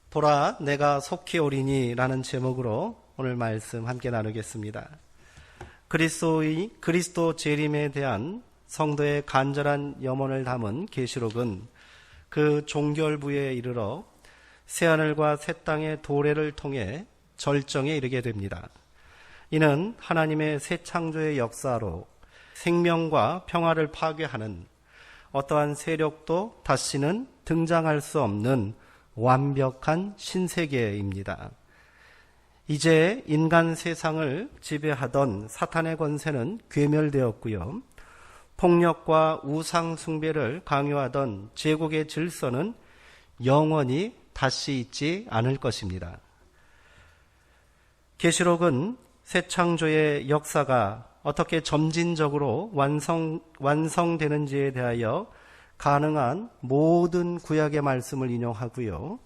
보라 내가 속히 오리니라는 제목으로 오늘 말씀 함께 나누겠습니다. 그리스도 재림에 대한 성도의 간절한 염원을 담은 계시록은 그 종결부에 이르러 새하늘과 새 땅의 도래를 통해 절정에 이르게 됩니다. 이는 하나님의 새 창조의 역사로 생명과 평화를 파괴하는 어떠한 세력도 다시는 등장할 수 없는 완벽한 신세계입니다. 이제 인간 세상을 지배하던 사탄의 권세는 괴멸되었고요. 폭력과 우상 숭배를 강요하던 제국의 질서는 영원히 다시 있지 않을 것입니다. 계시록은 새 창조의 역사가 어떻게 점진적으로 완성되는지에 대하여 가능한 모든 구약의 말씀을 인용하고요.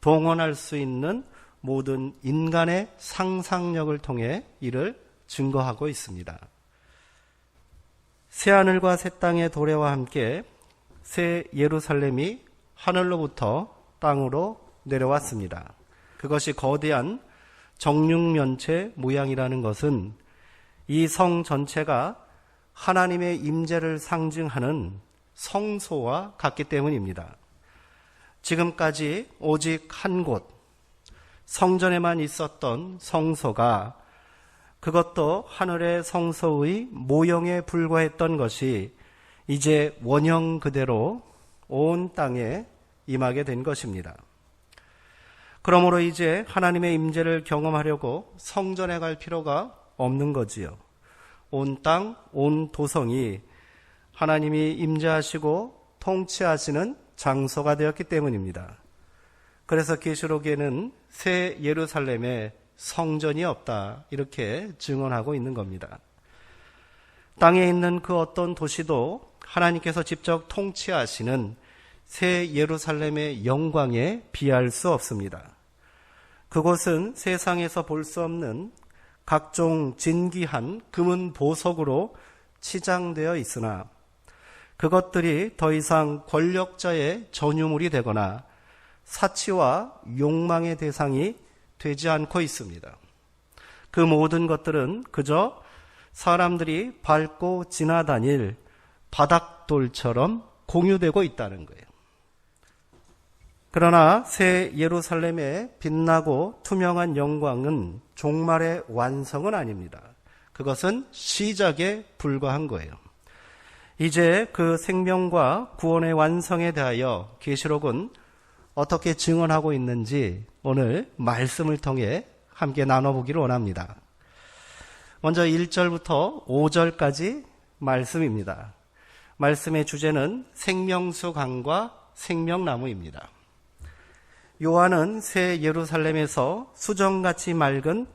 동원할 수 있는 모든 인간의 상상력을 통해 이를 증거하고 있습니다. 새하늘과 새 땅의 도래와 함께 새 예루살렘이 하늘로부터 땅으로 내려왔습니다. 그것이 거대한 정육면체 모양이라는 것은 이 성 전체가 하나님의 임재를 상징하는 성소와 같기 때문입니다. 지금까지 오직 한 곳, 성전에만 있었던 성소가 그것도 하늘의 성소의 모형에 불과했던 것이 이제 원형 그대로 온 땅에 임하게 된 것입니다. 그러므로 이제 하나님의 임재를 경험하려고 성전에 갈 필요가 없는 거지요. 온 땅, 온 도성이 하나님이 임재하시고 통치하시는 장소가 되었기 때문입니다. 그래서 계시록에는 새 예루살렘에 성전이 없다 이렇게 증언하고 있는 겁니다. 땅에 있는 그 어떤 도시도 하나님께서 직접 통치하시는 새 예루살렘의 영광에 비할 수 없습니다. 그곳은 세상에서 볼 수 없는 각종 진귀한 금은 보석으로 치장되어 있으나 그것들이 더 이상 권력자의 전유물이 되거나 사치와 욕망의 대상이 되지 않고 있습니다. 그 모든 것들은 그저 사람들이 밟고 지나다닐 바닥돌처럼 공유되고 있다는 거예요. 그러나 새 예루살렘의 빛나고 투명한 영광은 종말의 완성은 아닙니다. 그것은 시작에 불과한 거예요. 이제 그 생명과 구원의 완성에 대하여 계시록은 어떻게 증언하고 있는지 오늘 말씀을 통해 함께 나눠보기를 원합니다. 먼저 1절부터 5절까지 말씀입니다. 말씀의 주제는 생명수 강과 생명나무입니다. 요한은 새 예루살렘에서 수정같이 맑은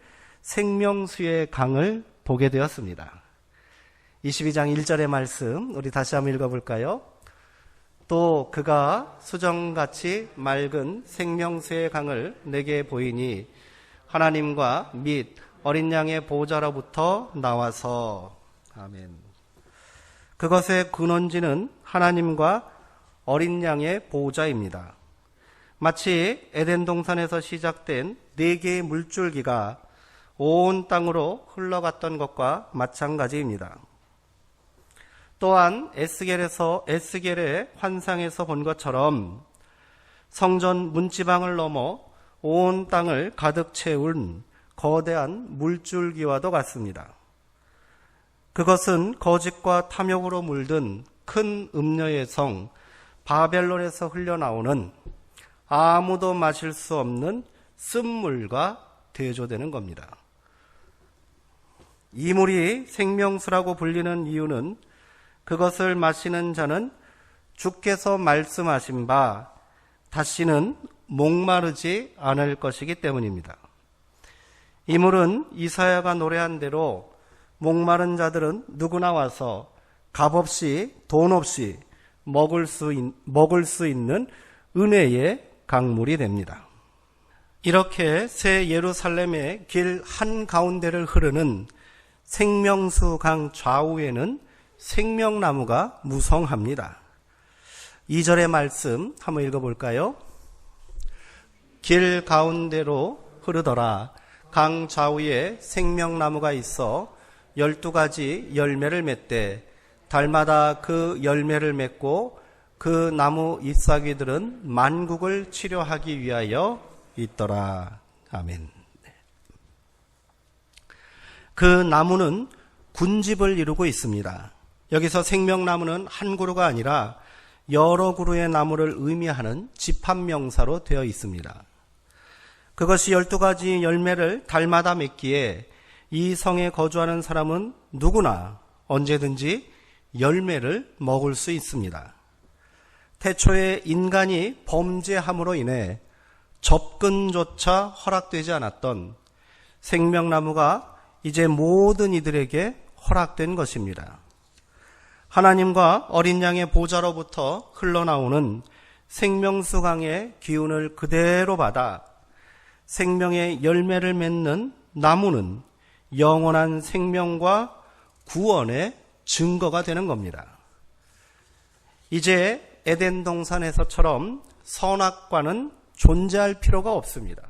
생명수의 강을 보게 되었습니다. 22장 1절의 말씀 우리 다시 한번 읽어볼까요? 또 그가 수정같이 맑은 생명수의 강을 내게 보이니 하나님과 및 어린 양의 보호자로부터 나와서 아멘. 그것의 근원지는 하나님과 어린 양의 보호자입니다. 마치 에덴 동산에서 시작된 4개의 물줄기가 온 땅으로 흘러갔던 것과 마찬가지입니다. 또한 에스겔의 환상에서 본 것처럼 성전 문지방을 넘어 온 땅을 가득 채운 거대한 물줄기와도 같습니다. 그것은 거짓과 탐욕으로 물든 큰 음녀의 성 바벨론에서 흘러나오는 아무도 마실 수 없는 쓴물과 대조되는 겁니다. 이 물이 생명수라고 불리는 이유는 그것을 마시는 자는 주께서 말씀하신 바 다시는 목마르지 않을 것이기 때문입니다. 이 물은 이사야가 노래한 대로 목마른 자들은 누구나 와서 값없이 돈 없이 먹을 수 있는 은혜의 강물이 됩니다. 이렇게 새 예루살렘의 길 한가운데를 흐르는 생명수 강 좌우에는 생명나무가 무성합니다. 2절의 말씀 한번 읽어볼까요? 길 가운데로 흐르더라. 강 좌우에 생명나무가 있어 12가지 열매를 맺되 달마다 그 열매를 맺고 그 나무 잎사귀들은 만국을 치료하기 위하여 있더라. 아멘. 그 나무는 군집을 이루고 있습니다. 여기서 생명나무는 한 그루가 아니라 여러 그루의 나무를 의미하는 집합명사로 되어 있습니다. 그것이 12가지 열매를 달마다 맺기에 이 성에 거주하는 사람은 누구나 언제든지 열매를 먹을 수 있습니다. 태초에 인간이 범죄함으로 인해 접근조차 허락되지 않았던 생명나무가 이제 모든 이들에게 허락된 것입니다. 하나님과 어린 양의 보좌로부터 흘러나오는 생명수 강의 기운을 그대로 받아 생명의 열매를 맺는 나무는 영원한 생명과 구원의 증거가 되는 겁니다. 이제 에덴 동산에서처럼 선악과는 존재할 필요가 없습니다.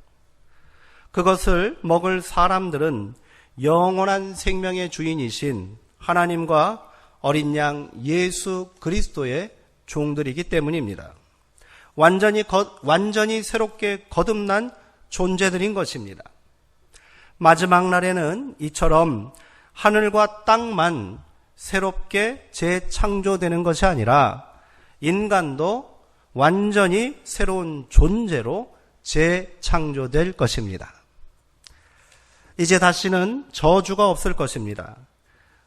그것을 먹을 사람들은 영원한 생명의 주인이신 하나님과 어린 양 예수 그리스도의 종들이기 때문입니다. 완전히 새롭게 거듭난 존재들인 것입니다. 마지막 날에는 이처럼 하늘과 땅만 새롭게 재창조되는 것이 아니라 인간도 완전히 새로운 존재로 재창조될 것입니다. 이제 다시는 저주가 없을 것입니다.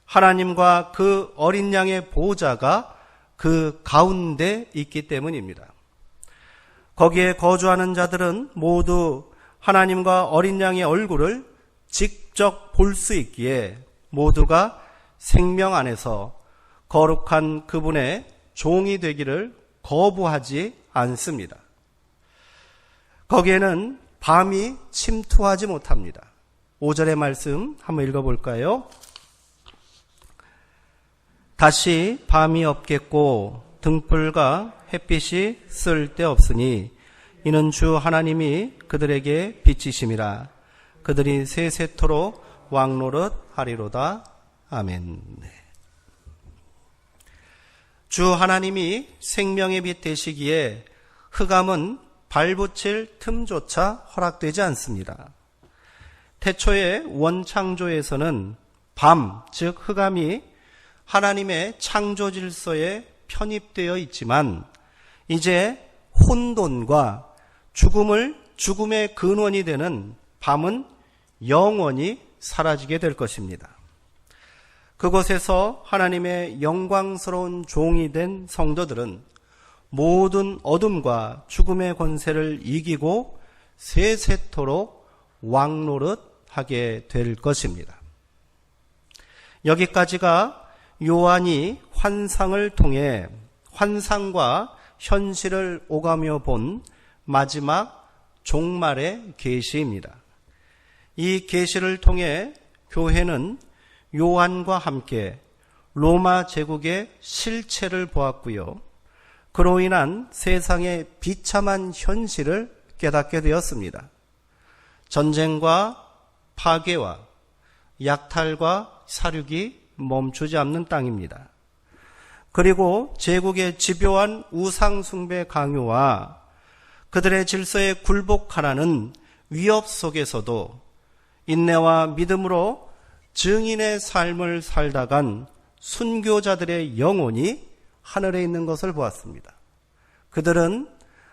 하나님과 그 어린 양의 보좌가 그 가운데 있기 때문입니다. 거기에 거주하는 자들은 모두 하나님과 어린 양의 얼굴을 직접 볼 수 있기에 모두가 생명 안에서 거룩한 그분의 종이 되기를 거부하지 않습니다. 거기에는 밤이 침투하지 못합니다. 5절의 말씀 한번 읽어볼까요? 다시 밤이 없겠고 등불과 햇빛이 쓸데없으니 이는 주 하나님이 그들에게 빛이심이라. 그들이 세세토록 왕노릇 하리로다. 아멘. 주 하나님이 생명의 빛 되시기에 흑암은 발붙일 틈조차 허락되지 않습니다. 태초의 원창조에서는 밤, 즉 흑암이 하나님의 창조 질서에 편입되어 있지만 이제 혼돈과 죽음의 근원이 되는 밤은 영원히 사라지게 될 것입니다. 그곳에서 하나님의 영광스러운 종이 된 성도들은 모든 어둠과 죽음의 권세를 이기고 세세토록 왕노릇하게 될 것입니다. 여기까지가 요한이 환상을 통해 환상과 현실을 오가며 본 마지막 종말의 계시입니다. 이 계시를 통해 교회는 요한과 함께 로마 제국의 실체를 보았고요. 그로 인한 세상의 비참한 현실을 깨닫게 되었습니다. 전쟁과 파괴와 약탈과 사륙이 멈추지 않는 땅입니다. 그리고 제국의 집요한 우상숭배 강요와 그들의 질서에 굴복하라는 위협 속에서도 인내와 믿음으로 증인의 삶을 살다간 순교자들의 영혼이 하늘에 있는 것을 보았습니다. 그들은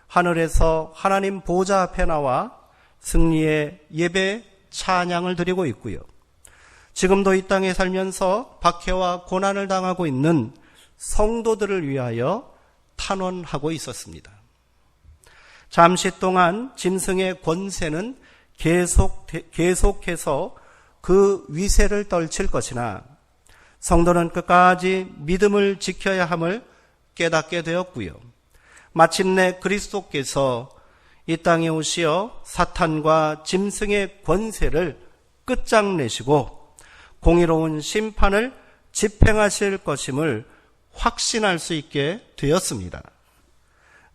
하늘에서 하나님 보좌 앞에 나와 승리의 예배 찬양을 드리고 있고요. 지금도 이 땅에 살면서 박해와 고난을 당하고 있는 성도들을 위하여 탄원하고 있었습니다. 잠시 동안 짐승의 권세는 계속해서 그 위세를 떨칠 것이나 성도는 끝까지 믿음을 지켜야 함을 깨닫게 되었고요. 마침내 그리스도께서 이 땅에 오시어 사탄과 짐승의 권세를 끝장내시고 공의로운 심판을 집행하실 것임을 확신할 수 있게 되었습니다.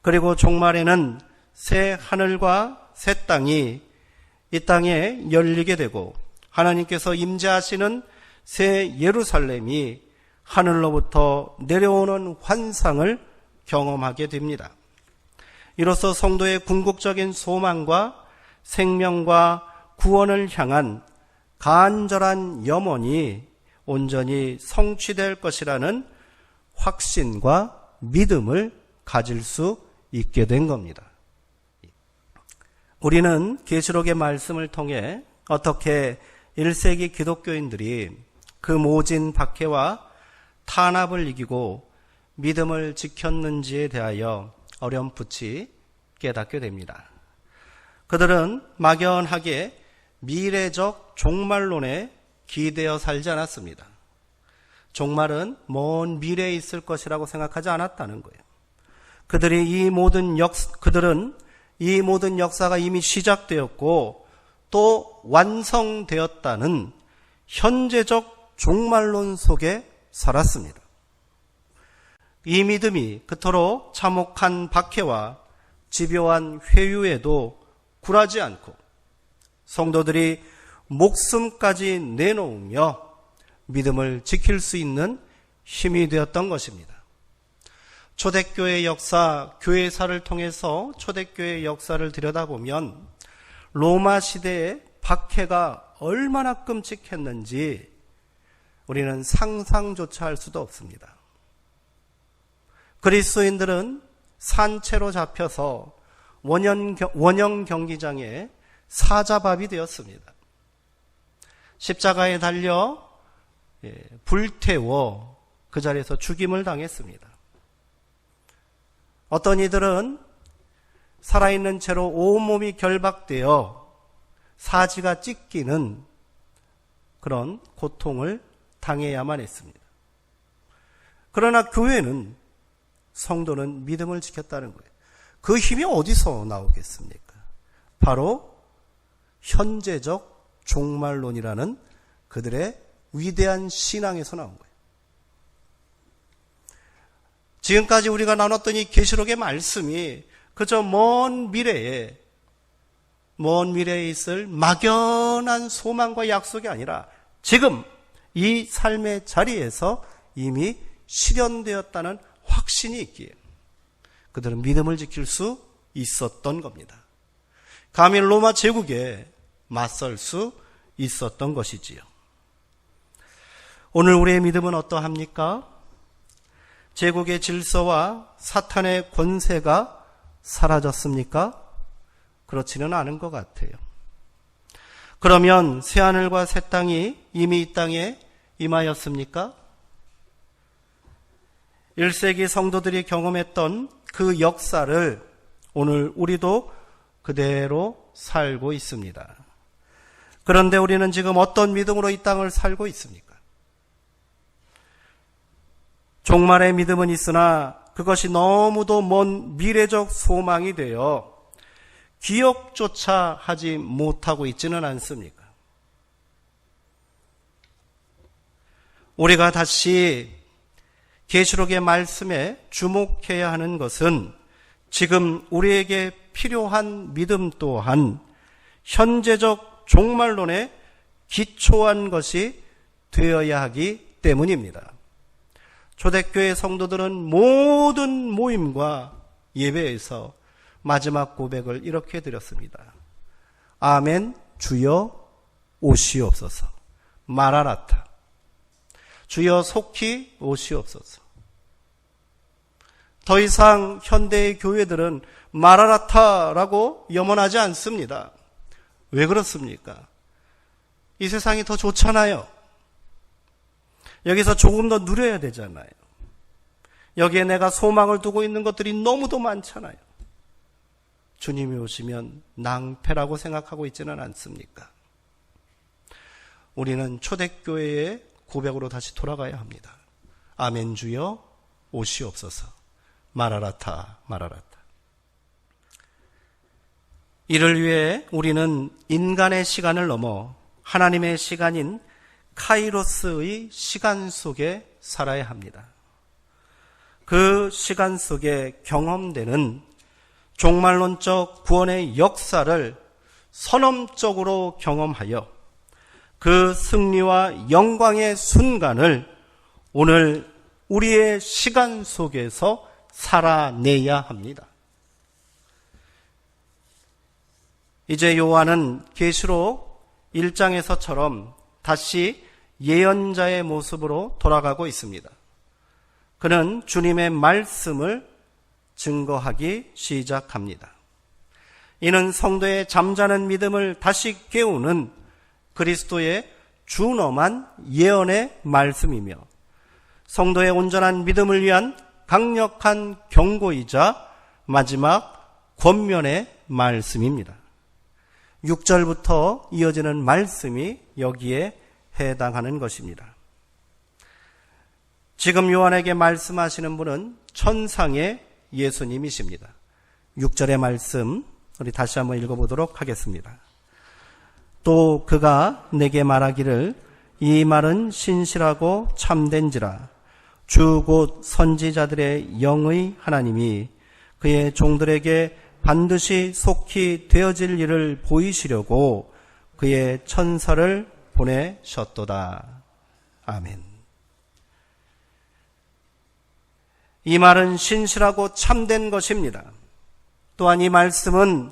그리고 종말에는 새 하늘과 새 땅이 이 땅에 열리게 되고 하나님께서 임재하시는 새 예루살렘이 하늘로부터 내려오는 환상을 경험하게 됩니다. 이로써 성도의 궁극적인 소망과 생명과 구원을 향한 간절한 염원이 온전히 성취될 것이라는 확신과 믿음을 가질 수 있게 된 겁니다. 우리는 계시록의 말씀을 통해 어떻게 1세기 기독교인들이 그 모진 박해와 탄압을 이기고 믿음을 지켰는지에 대하여 어렴풋이 깨닫게 됩니다. 그들은 막연하게 미래적 종말론에 기대어 살지 않았습니다. 종말은 먼 미래에 있을 것이라고 생각하지 않았다는 거예요. 그들은 이 모든 역사가 이미 시작되었고 또 완성되었다는 현재적 종말론 속에 살았습니다. 이 믿음이 그토록 참혹한 박해와 집요한 회유에도 굴하지 않고 성도들이 목숨까지 내놓으며 믿음을 지킬 수 있는 힘이 되었던 것입니다. 초대교회 역사, 교회사를 통해서 초대교회 역사를 들여다보면 로마 시대의 박해가 얼마나 끔찍했는지 우리는 상상조차 할 수도 없습니다. 그리스도인들은 산채로 잡혀서 원형 경기장에 사자밥이 되었습니다. 십자가에 달려 불태워 그 자리에서 죽임을 당했습니다. 어떤 이들은 살아있는 채로 온몸이 결박되어 사지가 찢기는 그런 고통을 당해야만 했습니다. 그러나 교회는, 성도는 믿음을 지켰다는 거예요. 그 힘이 어디서 나오겠습니까? 바로 현재적 종말론이라는 그들의 위대한 신앙에서 나온 거예요. 지금까지 우리가 나눴던 이 계시록의 말씀이 그저 먼 미래에 있을 막연한 소망과 약속이 아니라 지금 이 삶의 자리에서 이미 실현되었다는 확신이 있기에 그들은 믿음을 지킬 수 있었던 겁니다. 감히 로마 제국에 맞설 수 있었던 것이지요. 오늘 우리의 믿음은 어떠합니까? 제국의 질서와 사탄의 권세가 사라졌습니까? 그렇지는 않은 것 같아요. 그러면 새하늘과 새 땅이 이미 이 땅에 임하였습니까? 1세기 성도들이 경험했던 그 역사를 오늘 우리도 그대로 살고 있습니다. 그런데 우리는 지금 어떤 믿음으로 이 땅을 살고 있습니까? 종말의 믿음은 있으나 그것이 너무도 먼 미래적 소망이 되어 기억조차 하지 못하고 있지는 않습니까? 우리가 다시 계시록의 말씀에 주목해야 하는 것은 지금 우리에게 필요한 믿음 또한 현재적 종말론에 기초한 것이 되어야 하기 때문입니다. 초대교회 성도들은 모든 모임과 예배에서 마지막 고백을 이렇게 드렸습니다. 아멘, 주여 오시옵소서. 마라나타. 주여 속히 오시옵소서. 더 이상 현대의 교회들은 마라나타라고 염원하지 않습니다. 왜 그렇습니까? 이 세상이 더 좋잖아요. 여기서 조금 더 누려야 되잖아요. 여기에 내가 소망을 두고 있는 것들이 너무도 많잖아요. 주님이 오시면 낭패라고 생각하고 있지는 않습니까? 우리는 초대교회의 고백으로 다시 돌아가야 합니다. 아멘 주여 오시옵소서. 마라나타 마라나타. 이를 위해 우리는 인간의 시간을 넘어 하나님의 시간인 카이로스의 시간 속에 살아야 합니다. 그 시간 속에 경험되는 종말론적 구원의 역사를 선언적으로 경험하여 그 승리와 영광의 순간을 오늘 우리의 시간 속에서 살아내야 합니다. 이제 요한은 계시록 1장에서처럼 다시 예언자의 모습으로 돌아가고 있습니다. 그는 주님의 말씀을 증거하기 시작합니다. 이는 성도의 잠자는 믿음을 다시 깨우는 그리스도의 준엄한 예언의 말씀이며 성도의 온전한 믿음을 위한 강력한 경고이자 마지막 권면의 말씀입니다. 6절부터 이어지는 말씀이 여기에 해당하는 것입니다. 지금 요한에게 말씀하시는 분은 천상의 예수님이십니다. 6절의 말씀 우리 다시 한번 읽어보도록 하겠습니다. 또 그가 내게 말하기를 이 말은 신실하고 참된지라 주 곧 선지자들의 영의 하나님이 그의 종들에게 반드시 속히 되어질 일을 보이시려고 그의 천사를 보내셨도다. 아멘. 이 말은 신실하고 참된 것입니다. 또한 이 말씀은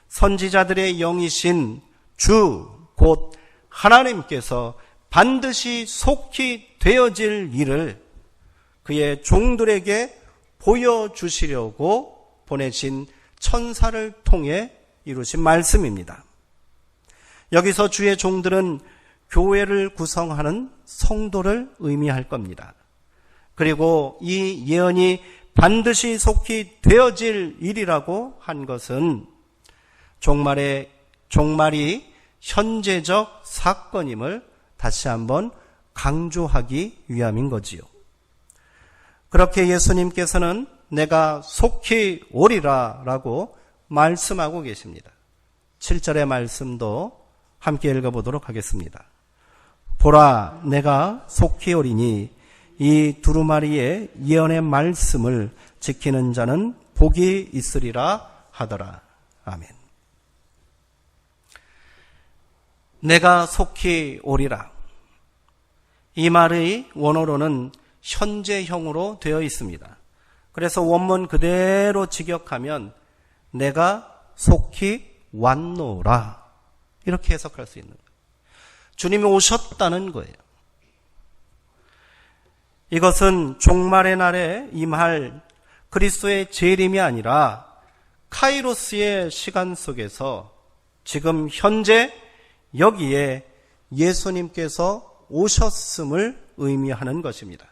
선지자들의 영이신 주, 곧 하나님께서 반드시 속히 되어질 일을 그의 종들에게 보여주시려고 보내신 천사를 통해 이루신 말씀입니다. 여기서 주의 종들은 교회를 구성하는 성도를 의미할 겁니다. 그리고 이 예언이 반드시 속히 되어질 일이라고 한 것은 종말이 현재적 사건임을 다시 한번 강조하기 위함인 거지요. 그렇게 예수님께서는 내가 속히 오리라 라고 말씀하고 계십니다. 7절의 말씀도 함께 읽어보도록 하겠습니다. 보라, 내가 속히 오리니 이 두루마리의 예언의 말씀을 지키는 자는 복이 있으리라 하더라. 아멘. 내가 속히 오리라. 이 말의 원어로는 현재형으로 되어 있습니다. 그래서 원문 그대로 직역하면 내가 속히 왔노라 이렇게 해석할 수 있는 거예요. 주님이 오셨다는 거예요. 이것은 종말의 날에 임할 그리스도의 재림이 아니라 카이로스의 시간 속에서 지금 현재 여기에 예수님께서 오셨음을 의미하는 것입니다.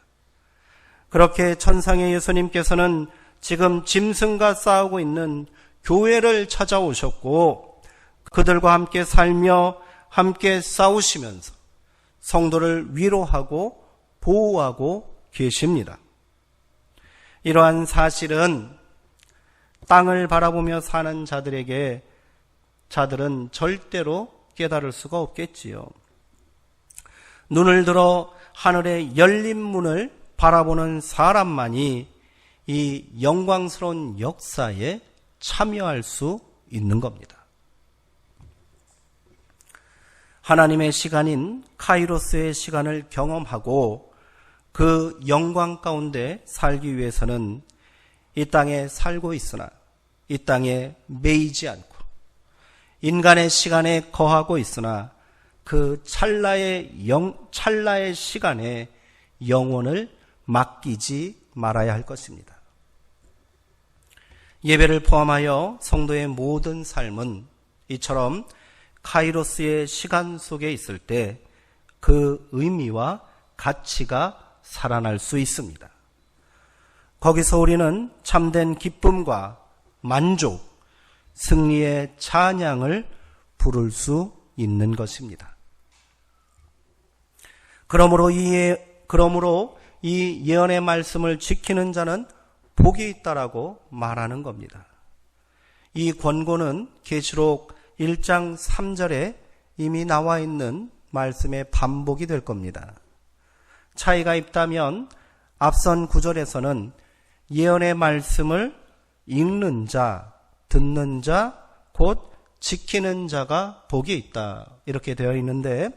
그렇게 천상의 예수님께서는 지금 짐승과 싸우고 있는 교회를 찾아오셨고 그들과 함께 살며 함께 싸우시면서 성도를 위로하고 보호하고 계십니다. 이러한 사실은 땅을 바라보며 사는 자들은 절대로 깨달을 수가 없겠지요. 눈을 들어 하늘의 열린 문을 바라보는 사람만이 이 영광스러운 역사에 참여할 수 있는 겁니다. 하나님의 시간인 카이로스의 시간을 경험하고 그 영광 가운데 살기 위해서는 이 땅에 살고 있으나 이 땅에 매이지 않고 인간의 시간에 거하고 있으나 그 찰나의 시간에 영혼을 맡기지 말아야 할 것입니다. 예배를 포함하여 성도의 모든 삶은 이처럼 카이로스의 시간 속에 있을 때 그 의미와 가치가 살아날 수 있습니다. 거기서 우리는 참된 기쁨과 만족, 승리의 찬양을 부를 수 있는 것입니다. 그러므로 이 예언의 말씀을 지키는 자는 복이 있다라고 말하는 겁니다. 이 권고는 계시록 1장 3절에 이미 나와 있는 말씀의 반복이 될 겁니다. 차이가 있다면 앞선 9절에서는 예언의 말씀을 읽는 자, 듣는 자, 곧 지키는 자가 복이 있다. 이렇게 되어 있는데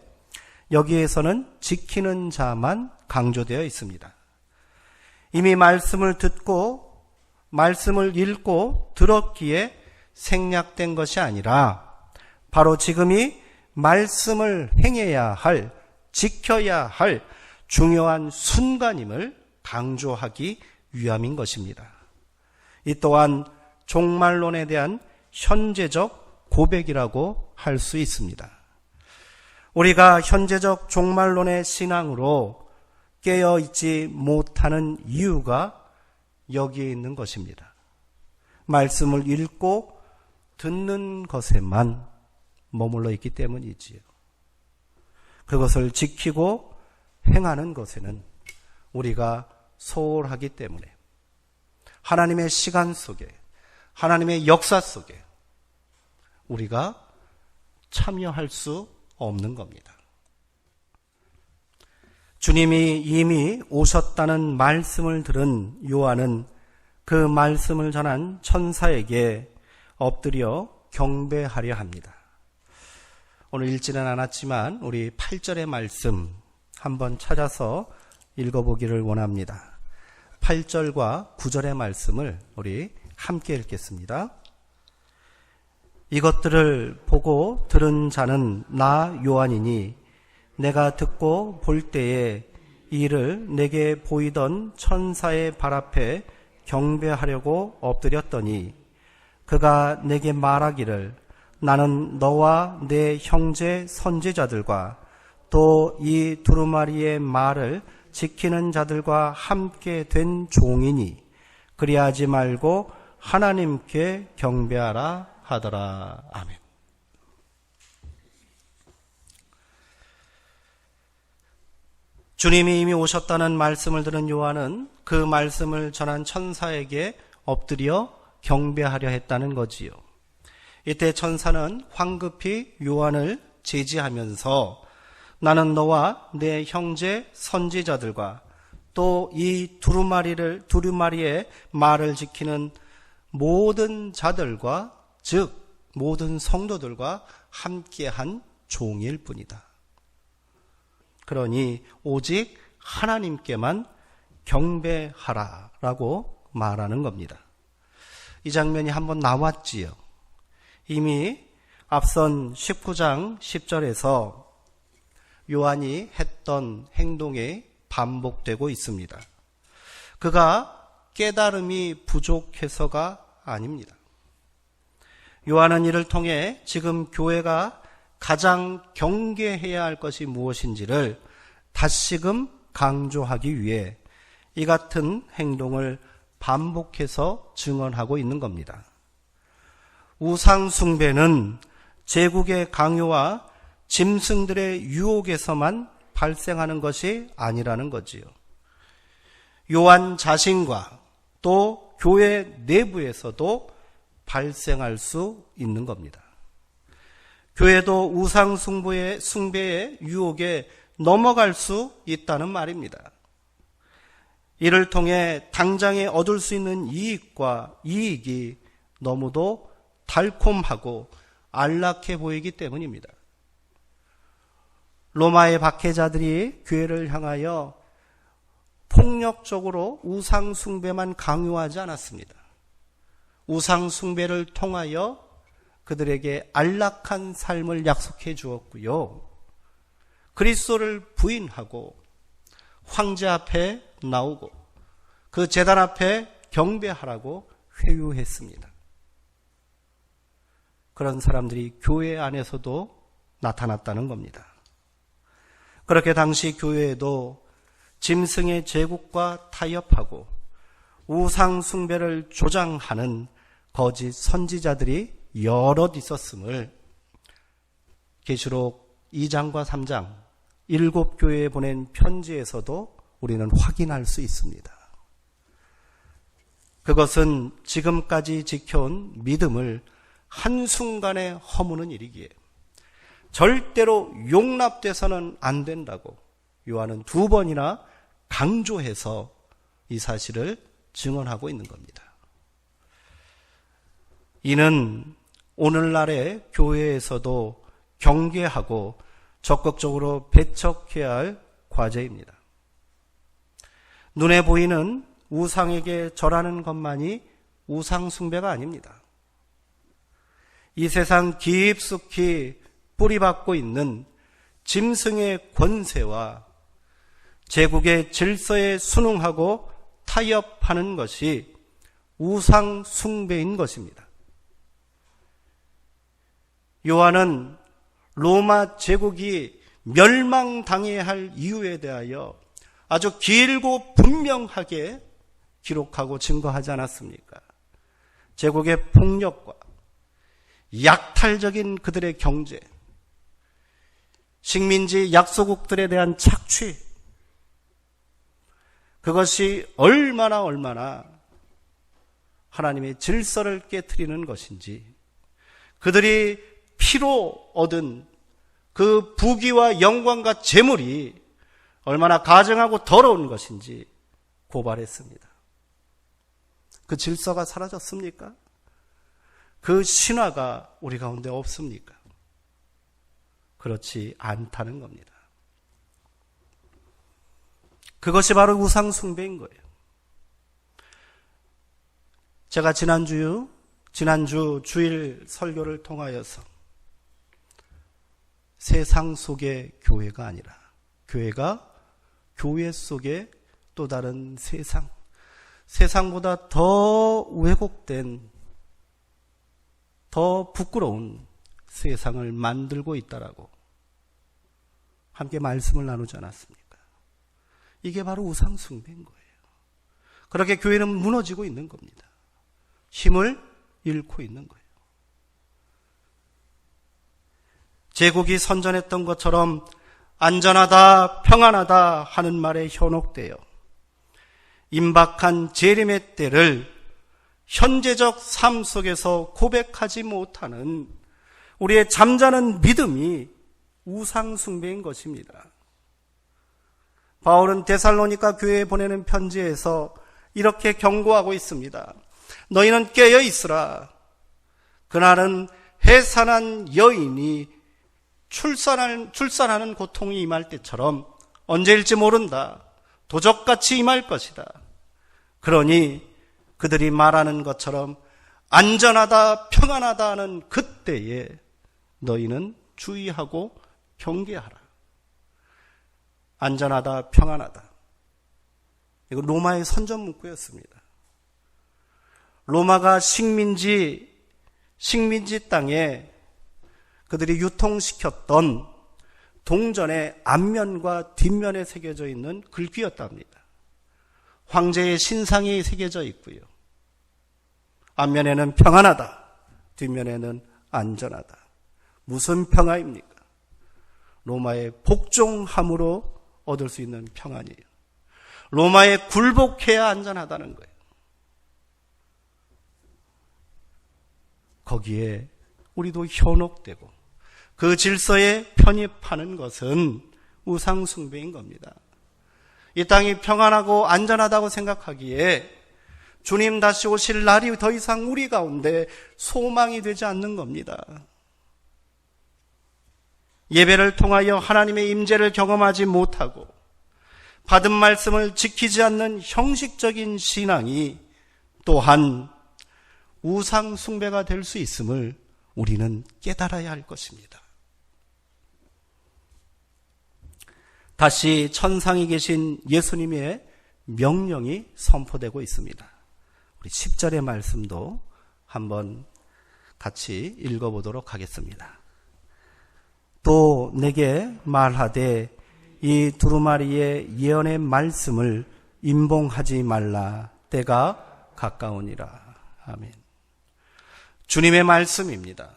여기에서는 지키는 자만 강조되어 있습니다. 이미 말씀을 듣고 말씀을 읽고 들었기에 생략된 것이 아니라 바로 지금이 말씀을 행해야 할, 지켜야 할 중요한 순간임을 강조하기 위함인 것입니다. 이 또한 종말론에 대한 현재적 고백이라고 할 수 있습니다. 우리가 현재적 종말론의 신앙으로 깨어있지 못하는 이유가 여기에 있는 것입니다. 말씀을 읽고 듣는 것에만 머물러 있기 때문이지요. 그것을 지키고 행하는 것에는 우리가 소홀하기 때문에 하나님의 시간 속에, 하나님의 역사 속에 우리가 참여할 수 없는 겁니다. 주님이 이미 오셨다는 말씀을 들은 요한은 그 말씀을 전한 천사에게 엎드려 경배하려 합니다. 오늘 읽지는 않았지만 우리 8절의 말씀 한번 찾아서 읽어보기를 원합니다. 8절과 9절의 말씀을 우리 함께 읽겠습니다. 이것들을 보고 들은 자는 나 요한이니 내가 듣고 볼 때에 이를 내게 보이던 천사의 발 앞에 경배하려고 엎드렸더니 그가 내게 말하기를 나는 너와 내 형제 선지자들과 또 이 두루마리의 말을 지키는 자들과 함께 된 종이니 그리하지 말고 하나님께 경배하라 하더라. 아멘. 주님이 이미 오셨다는 말씀을 들은 요한은 그 말씀을 전한 천사에게 엎드려 경배하려 했다는 거지요. 이때 천사는 황급히 요한을 제지하면서 나는 너와 내 형제 선지자들과 또 이 두루마리의 말을 지키는 모든 자들과 즉 모든 성도들과 함께한 종일 뿐이다. 그러니 오직 하나님께만 경배하라라고 말하는 겁니다. 이 장면이 한번 나왔지요. 이미 앞선 19장 10절에서 요한이 했던 행동이 반복되고 있습니다. 그가 깨달음이 부족해서가 아닙니다. 요한은 이를 통해 지금 교회가 가장 경계해야 할 것이 무엇인지를 다시금 강조하기 위해 이 같은 행동을 반복해서 증언하고 있는 겁니다. 우상 숭배는 제국의 강요와 짐승들의 유혹에서만 발생하는 것이 아니라는 거지요. 요한 자신과 또 교회 내부에서도 발생할 수 있는 겁니다. 교회도 우상 숭배의 유혹에 넘어갈 수 있다는 말입니다. 이를 통해 당장에 얻을 수 있는 이익이 너무도 달콤하고 안락해 보이기 때문입니다. 로마의 박해자들이 교회를 향하여 폭력적으로 우상 숭배만 강요하지 않았습니다. 우상 숭배를 통하여 그들에게 안락한 삶을 약속해 주었고요. 그리스도를 부인하고 황제 앞에 나오고 그 제단 앞에 경배하라고 회유했습니다. 그런 사람들이 교회 안에서도 나타났다는 겁니다. 그렇게 당시 교회에도 짐승의 제국과 타협하고 우상 숭배를 조장하는 거짓 선지자들이 여럿 있었음을 계시록 2장과 3장 7교회에 보낸 편지에서도 우리는 확인할 수 있습니다. 그것은 지금까지 지켜온 믿음을 한순간에 허무는 일이기에 절대로 용납돼서는 안 된다고 요한은 2번이나 강조해서 이 사실을 증언하고 있는 겁니다. 이는 오늘날의 교회에서도 경계하고 적극적으로 배척해야 할 과제입니다. 눈에 보이는 우상에게 절하는 것만이 우상 숭배가 아닙니다. 이 세상 깊숙이 뿌리박고 있는 짐승의 권세와 제국의 질서에 순응하고 타협하는 것이 우상 숭배인 것입니다. 요한은 로마 제국이 멸망당해야 할 이유에 대하여 아주 길고 분명하게 기록하고 증거하지 않았습니까? 제국의 폭력과 약탈적인 그들의 경제, 식민지 약소국들에 대한 착취, 그것이 얼마나 하나님의 질서를 깨트리는 것인지, 그들이 피로 얻은 그 부귀와 영광과 재물이 얼마나 가증하고 더러운 것인지 고발했습니다. 그 질서가 사라졌습니까? 그 신화가 우리 가운데 없습니까? 그렇지 않다는 겁니다. 그것이 바로 우상 숭배인 거예요. 제가 지난주 주일 설교를 통하여서 세상 속의 교회가 아니라 교회가 교회 속의 또 다른 세상보다 더 왜곡된, 더 부끄러운 세상을 만들고 있다라고 함께 말씀을 나누지 않았습니까? 이게 바로 우상 숭배인 거예요. 그렇게 교회는 무너지고 있는 겁니다. 힘을 잃고 있는 거예요. 제국이 선전했던 것처럼 안전하다, 평안하다 하는 말에 현혹되어 임박한 재림의 때를 현재적 삶 속에서 고백하지 못하는 우리의 잠자는 믿음이 우상 숭배인 것입니다. 바울은 데살로니가 교회에 보내는 편지에서 이렇게 경고하고 있습니다. 너희는 깨어 있으라. 그날은 해산한 여인이 출산하는 고통이 임할 때처럼 언제일지 모른다. 도적같이 임할 것이다. 그러니 그들이 말하는 것처럼 안전하다, 평안하다 하는 그때에 너희는 주의하고 경계하라. 안전하다, 평안하다. 이거 로마의 선전 문구였습니다. 로마가 식민지 땅에 그들이 유통시켰던 동전의 앞면과 뒷면에 새겨져 있는 글귀였답니다. 황제의 신상이 새겨져 있고요. 앞면에는 평안하다, 뒷면에는 안전하다. 무슨 평화입니까? 로마의 복종함으로 얻을 수 있는 평안이에요. 로마에 굴복해야 안전하다는 거예요. 거기에 우리도 현혹되고 그 질서에 편입하는 것은 우상 숭배인 겁니다. 이 땅이 평안하고 안전하다고 생각하기에 주님 다시 오실 날이 더 이상 우리 가운데 소망이 되지 않는 겁니다. 예배를 통하여 하나님의 임재를 경험하지 못하고 받은 말씀을 지키지 않는 형식적인 신앙이 또한 우상 숭배가 될 수 있음을 우리는 깨달아야 할 것입니다. 다시 천상에 계신 예수님의 명령이 선포되고 있습니다. 우리 10절의 말씀도 한번 같이 읽어보도록 하겠습니다. 또 내게 말하되 이 두루마리의 예언의 말씀을 임봉하지 말라. 때가 가까우니라. 아멘. 주님의 말씀입니다.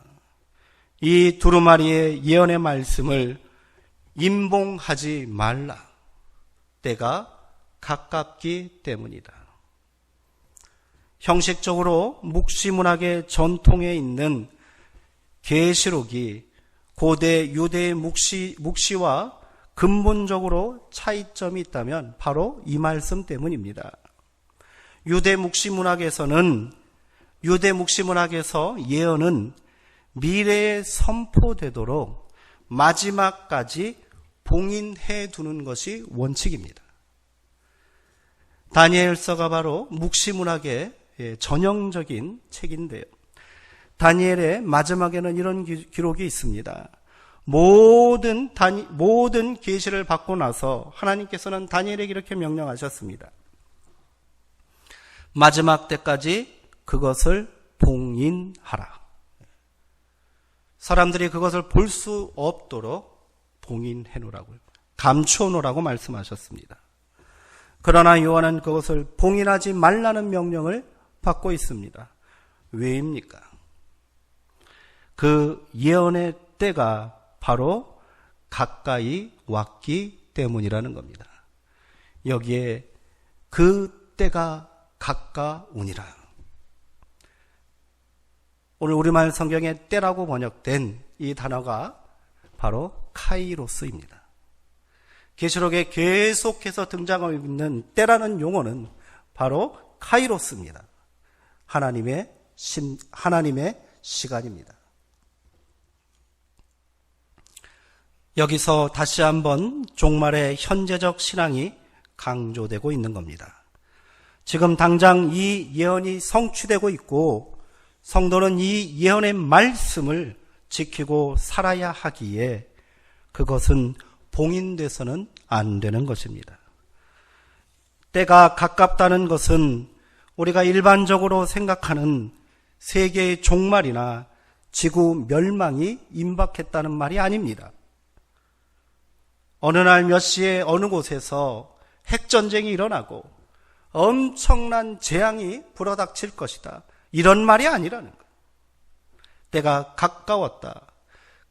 이 두루마리의 예언의 말씀을 임봉하지 말라. 때가 가깝기 때문이다. 형식적으로 묵시문학의 전통에 있는 계시록이 고대 유대의 묵시와 근본적으로 차이점이 있다면 바로 이 말씀 때문입니다. 유대 묵시문학에서는 유대 묵시문학에서 예언은 미래에 선포되도록 마지막까지 봉인해 두는 것이 원칙입니다. 다니엘서가 바로 묵시문학의 전형적인 책인데요. 다니엘의 마지막에는 이런 기록이 있습니다. 모든 계시를 받고 나서 하나님께서는 다니엘에게 이렇게 명령하셨습니다. 마지막 때까지 그것을 봉인하라. 사람들이 그것을 볼 수 없도록 봉인해 놓으라고요. 감추어 놓으라고 말씀하셨습니다. 그러나 요한은 그것을 봉인하지 말라는 명령을 받고 있습니다. 왜입니까? 그 예언의 때가 바로 가까이 왔기 때문이라는 겁니다. 여기에 그 때가 가까우니라. 오늘 우리말 성경에 때라고 번역된 이 단어가 바로 카이로스입니다. 계시록에 계속해서 등장하고 있는 때라는 용어는 바로 카이로스입니다. 하나님의 시간입니다. 여기서 다시 한번 종말의 현재적 신앙이 강조되고 있는 겁니다. 지금 당장 이 예언이 성취되고 있고 성도는 이 예언의 말씀을 지키고 살아야 하기에 그것은 봉인돼서는 안 되는 것입니다. 때가 가깝다는 것은 우리가 일반적으로 생각하는 세계의 종말이나 지구 멸망이 임박했다는 말이 아닙니다. 어느 날 몇 시에 어느 곳에서 핵전쟁이 일어나고 엄청난 재앙이 불어닥칠 것이다. 이런 말이 아니라는 거예요. 때가 가까웠다.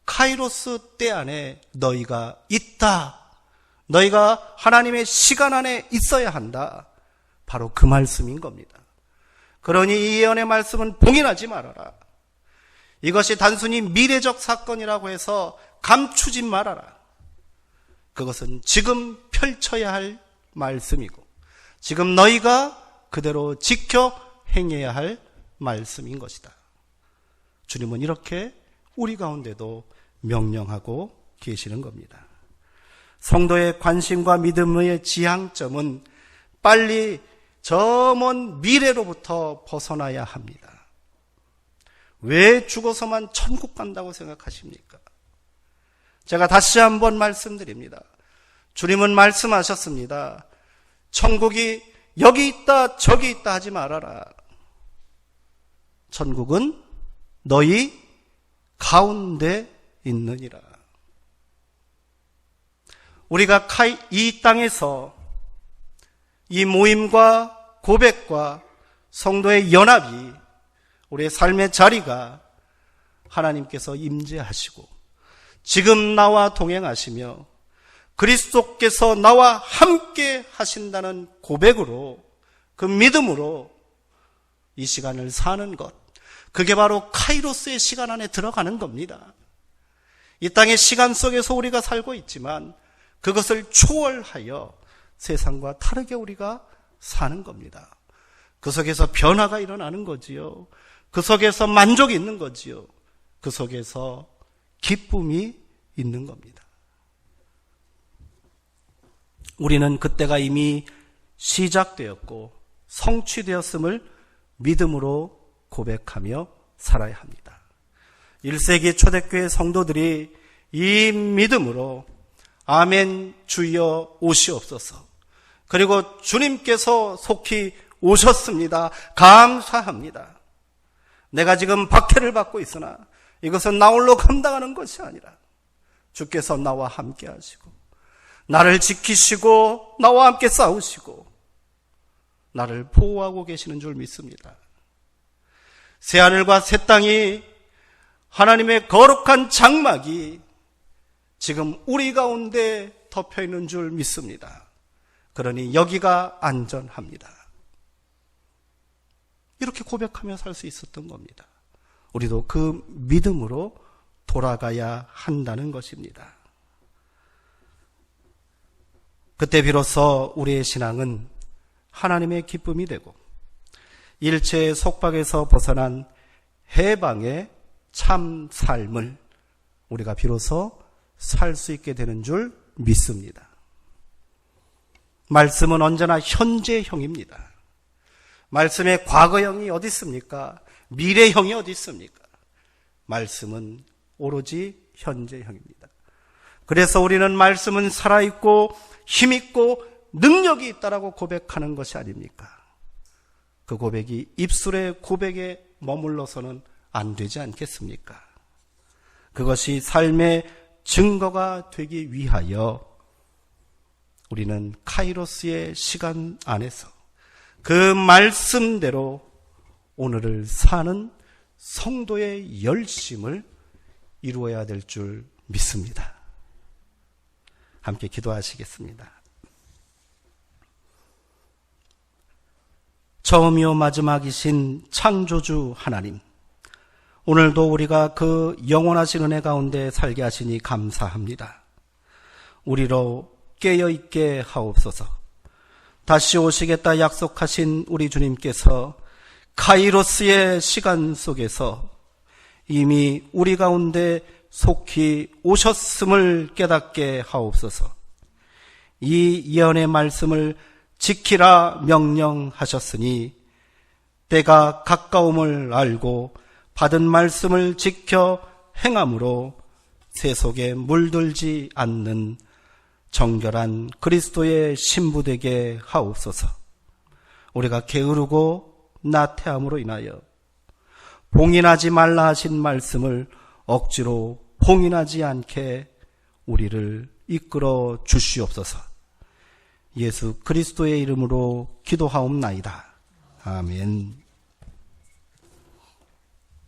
카이로스 때 안에 너희가 있다. 너희가 하나님의 시간 안에 있어야 한다. 바로 그 말씀인 겁니다. 그러니 이 예언의 말씀은 봉인하지 말아라. 이것이 단순히 미래적 사건이라고 해서 감추지 말아라. 그것은 지금 펼쳐야 할 말씀이고 지금 너희가 그대로 지켜 행해야 할 말씀인 것이다. 주님은 이렇게 우리 가운데도 명령하고 계시는 겁니다. 성도의 관심과 믿음의 지향점은 빨리 저 먼 미래로부터 벗어나야 합니다. 왜 죽어서만 천국 간다고 생각하십니까? 제가 다시 한번 말씀드립니다. 주님은 말씀하셨습니다. 천국이 여기 있다 저기 있다 하지 말아라. 천국은 너희 가운데 있느니라. 우리가 이 땅에서 이 모임과 고백과 성도의 연합이 우리의 삶의 자리가 하나님께서 임재하시고 지금 나와 동행하시며 그리스도께서 나와 함께 하신다는 고백으로 그 믿음으로 이 시간을 사는 것, 그게 바로 카이로스의 시간 안에 들어가는 겁니다. 이 땅의 시간 속에서 우리가 살고 있지만 그것을 초월하여 세상과 다르게 우리가 사는 겁니다. 그 속에서 변화가 일어나는 거지요. 그 속에서 만족이 있는 거지요. 그 속에서 기쁨이 있는 겁니다. 우리는 그때가 이미 시작되었고 성취되었음을 믿음으로 고백하며 살아야 합니다. 1세기 초대교회 성도들이 이 믿음으로 아멘 주여 오시옵소서, 그리고 주님께서 속히 오셨습니다, 감사합니다. 내가 지금 박해를 받고 있으나 이것은 나 홀로 감당하는 것이 아니라 주께서 나와 함께 하시고 나를 지키시고 나와 함께 싸우시고 나를 보호하고 계시는 줄 믿습니다. 새하늘과 새 땅이 하나님의 거룩한 장막이 지금 우리 가운데 덮여 있는 줄 믿습니다. 그러니 여기가 안전합니다. 이렇게 고백하며 살 수 있었던 겁니다. 우리도 그 믿음으로 돌아가야 한다는 것입니다. 그때 비로소 우리의 신앙은 하나님의 기쁨이 되고 일체의 속박에서 벗어난 해방의 참 삶을 우리가 비로소 살 수 있게 되는 줄 믿습니다. 말씀은 언제나 현재형입니다. 말씀의 과거형이 어디 있습니까? 미래형이 어디 있습니까? 말씀은 오로지 현재형입니다. 그래서 우리는 말씀은 살아있고 힘있고 능력이 있다라고 고백하는 것이 아닙니까? 그 고백이 입술의 고백에 머물러서는 안 되지 않겠습니까? 그것이 삶의 증거가 되기 위하여 우리는 카이로스의 시간 안에서 그 말씀대로 오늘을 사는 성도의 열심을 이루어야 될 줄 믿습니다. 함께 기도하시겠습니다. 처음이요 마지막이신 창조주 하나님, 오늘도 우리가 그 영원하신 은혜 가운데 살게 하시니 감사합니다. 우리로 깨어있게 하옵소서. 다시 오시겠다 약속하신 우리 주님께서 카이로스의 시간 속에서 이미 우리 가운데 속히 오셨음을 깨닫게 하옵소서. 이 예언의 말씀을 지키라 명령하셨으니 때가 가까움을 알고 받은 말씀을 지켜 행함으로 세속에 물들지 않는 정결한 그리스도의 신부 되게 하옵소서. 우리가 게으르고 나태함으로 인하여 봉인하지 말라 하신 말씀을 억지로 봉인하지 않게 우리를 이끌어 주시옵소서. 예수 그리스도의 이름으로 기도하옵나이다. 아멘.